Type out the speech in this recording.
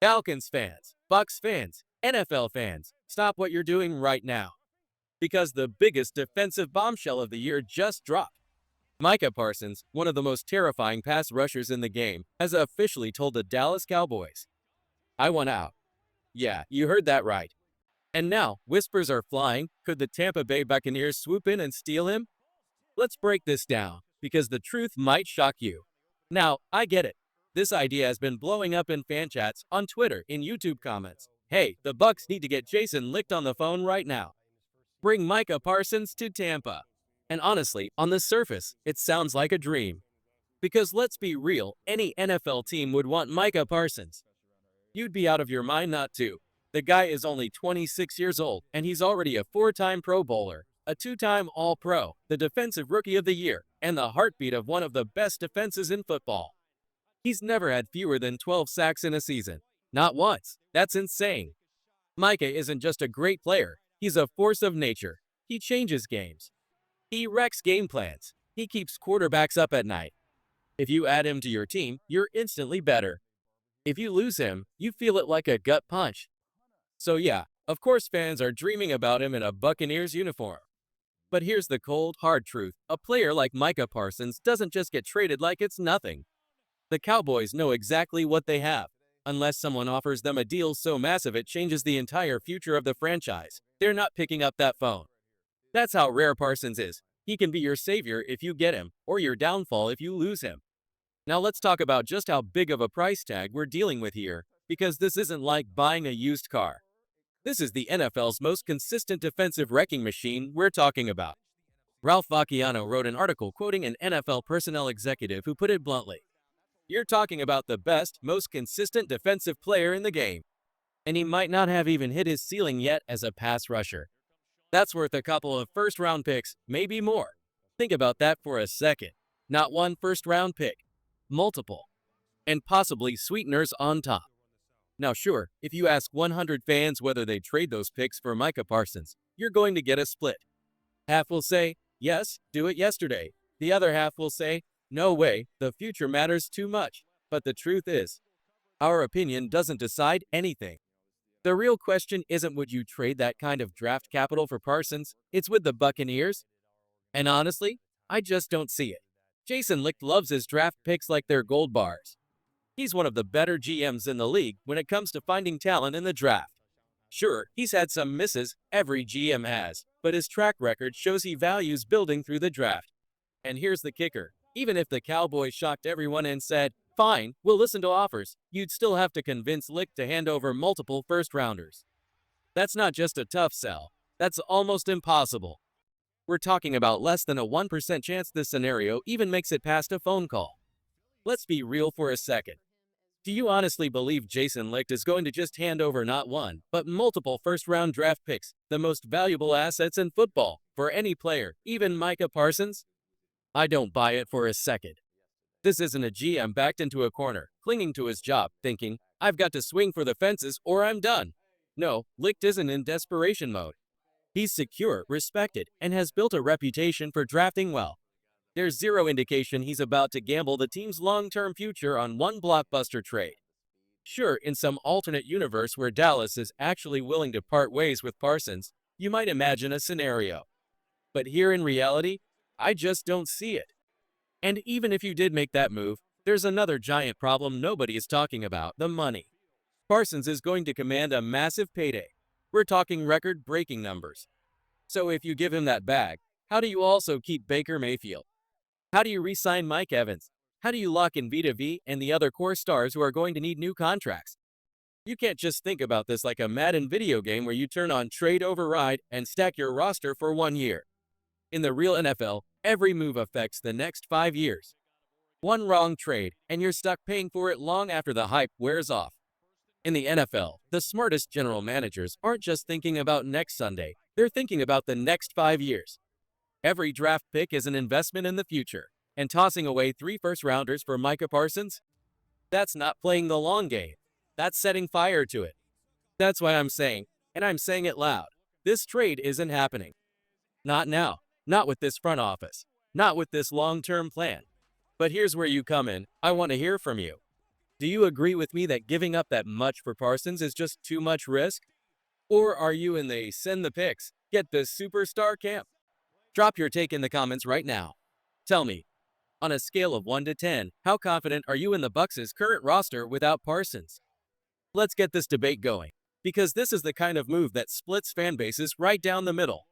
Falcons fans, Bucs fans, NFL fans, stop what you're doing right now. Because the biggest defensive bombshell of the year just dropped. Micah Parsons, one of the most terrifying pass rushers in the game, has officially told the Dallas Cowboys, "I want out." Yeah, you heard that right. And now, whispers are flying. Could the Tampa Bay Buccaneers swoop in and steal him? Let's break this down, because the truth might shock you. Now, I get it. This idea has been blowing up in fan chats, on Twitter, in YouTube comments. Hey, the Bucs need to get Jason Licht on the phone right now. Bring Micah Parsons to Tampa. And honestly, on the surface, it sounds like a dream. Because let's be real, any NFL team would want Micah Parsons. You'd be out of your mind not to. The guy is only 26 years old, and he's already a four-time Pro Bowler, a two-time All-Pro, the Defensive Rookie of the Year, and the heartbeat of one of the best defenses in football. He's never had fewer than 12 sacks in a season. Not once. That's insane. Micah isn't just a great player. He's a force of nature. He changes games. He wrecks game plans. He keeps quarterbacks up at night. If you add him to your team, you're instantly better. If you lose him, you feel it like a gut punch. So yeah, of course fans are dreaming about him in a Buccaneers uniform. But here's the cold, hard truth. A player like Micah Parsons doesn't just get traded like it's nothing. The Cowboys know exactly what they have. Unless someone offers them a deal so massive it changes the entire future of the franchise, they're not picking up that phone. That's how rare Parsons is. He can be your savior if you get him, or your downfall if you lose him. Now let's talk about just how big of a price tag we're dealing with here, because this isn't like buying a used car. This is the NFL's most consistent defensive wrecking machine we're talking about. Ralph Vacchiano wrote an article quoting an NFL personnel executive who put it bluntly, "You're talking about the best, most consistent defensive player in the game. And he might not have even hit his ceiling yet as a pass rusher. That's worth a couple of first-round picks, maybe more." Think about that for a second. Not one first-round pick. Multiple. And possibly sweeteners on top. Now sure, if you ask 100 fans whether they'd trade those picks for Micah Parsons, you're going to get a split. Half will say, yes, do it yesterday. The other half will say, no way, the future matters too much. But the truth is, our opinion doesn't decide anything. The real question isn't would you trade that kind of draft capital for Parsons, it's with the Buccaneers. And honestly, I just don't see it. Jason Licht loves his draft picks like they're gold bars. He's one of the better GMs in the league when it comes to finding talent in the draft. Sure, he's had some misses, every GM has, but his track record shows he values building through the draft. And here's the kicker. Even if the Cowboys shocked everyone and said, "Fine, we'll listen to offers," you'd still have to convince Licht to hand over multiple first-rounders. That's not just a tough sell. That's almost impossible. We're talking about less than a 1% chance this scenario even makes it past a phone call. Let's be real for a second. Do you honestly believe Jason Licht is going to just hand over not one, but multiple first-round draft picks, the most valuable assets in football, for any player, even Micah Parsons? I don't buy it for a second. This isn't a GM backed into a corner, clinging to his job, thinking, "I've got to swing for the fences or I'm done." No, Licht isn't in desperation mode. He's secure, respected, and has built a reputation for drafting well. There's zero indication he's about to gamble the team's long-term future on one blockbuster trade. Sure, in some alternate universe where Dallas is actually willing to part ways with Parsons, you might imagine a scenario. But here in reality, I just don't see it. And even if you did make that move, there's another giant problem nobody is talking about, the money. Parsons is going to command a massive payday. We're talking record-breaking numbers. So if you give him that bag, how do you also keep Baker Mayfield? How do you re-sign Mike Evans? How do you lock in Vita V and the other core stars who are going to need new contracts? You can't just think about this like a Madden video game where you turn on trade override and stack your roster for 1 year. In the real NFL, every move affects the next 5 years. One wrong trade, and you're stuck paying for it long after the hype wears off. In the NFL, the smartest general managers aren't just thinking about next Sunday, they're thinking about the next 5 years. Every draft pick is an investment in the future, and tossing away 3 first-rounders for Micah Parsons? That's not playing the long game. That's setting fire to it. That's why I'm saying, and I'm saying it loud, this trade isn't happening. Not now. Not with this front office. Not with this long-term plan. But here's where you come in. I want to hear from you. Do you agree with me that giving up that much for Parsons is just too much risk? Or are you in the send the picks, get the superstar camp? Drop your take in the comments right now. Tell me, on a scale of 1 to 10, how confident are you in the Bucks' current roster without Parsons? Let's get this debate going, because this is the kind of move that splits fan bases right down the middle.